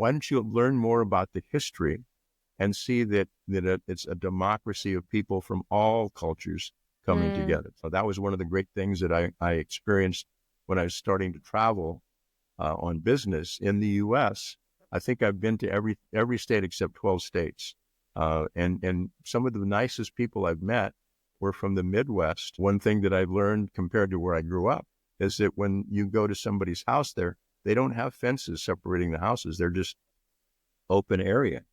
Why don't you learn more about the history and see that it's a democracy of people from all cultures coming together. So that was one of the great things that I experienced when I was starting to travel on business in the U.S. I think I've been to every state except 12 states. And some of the nicest people I've met were from the Midwest. One thing that I've learned compared to where I grew up is that when you go to somebody's house there, they don't have fences separating the houses. They're just open area.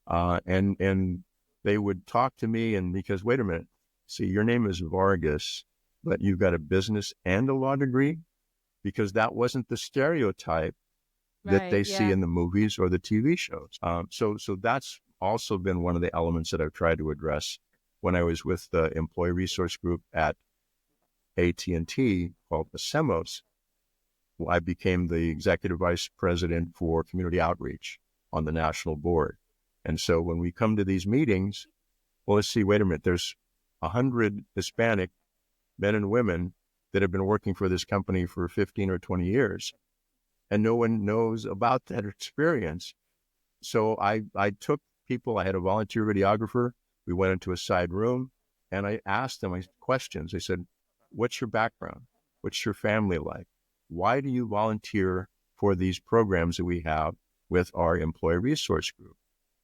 And they would talk to me and because, wait a minute, see, your name is Vargas, but you've got a business and a law degree, because that wasn't the stereotype that Right. they see Yeah. in the movies or the TV shows. So that's also been one of the elements that I've tried to address when I was with the employee resource group at AT&T called the SEMOS. I became the executive vice president for community outreach on the national board. And so when we come to these meetings, well, let's see, wait a minute, there's 100 Hispanic men and women that have been working for this company for 15 or 20 years, and no one knows about that experience. So I took people, I had a volunteer videographer, we went into a side room, and I asked them questions. I said, what's your background? What's your family like? Why do you volunteer for these programs that we have with our employee resource group?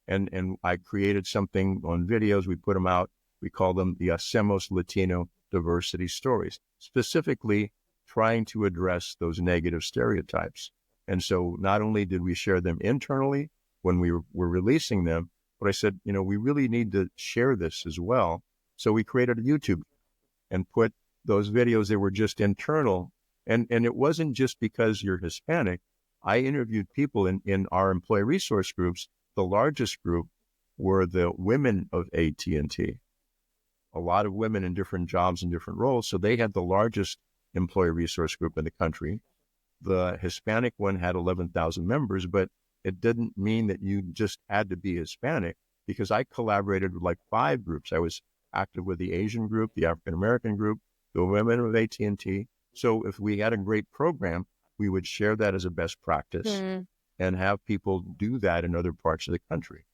And I created something on videos. We put them out. We call them the Hacemos Latino Diversity Stories, specifically trying to address those negative stereotypes. And so not only did we share them internally when we were releasing them, but I said, we really need to share this as well. So we created a YouTube and put those videos that were just internal. And it wasn't just because you're Hispanic. I interviewed people in our employee resource groups. The largest group were the women of AT&T, a lot of women in different jobs and different roles. So they had the largest employee resource group in the country. The Hispanic one had 11,000 members, but it didn't mean that you just had to be Hispanic, because I collaborated with like 5 groups. I was active with the Asian group, the African-American group, the women of AT&T. So if we had a great program, we would share that as a best practice and have people do that in other parts of the country.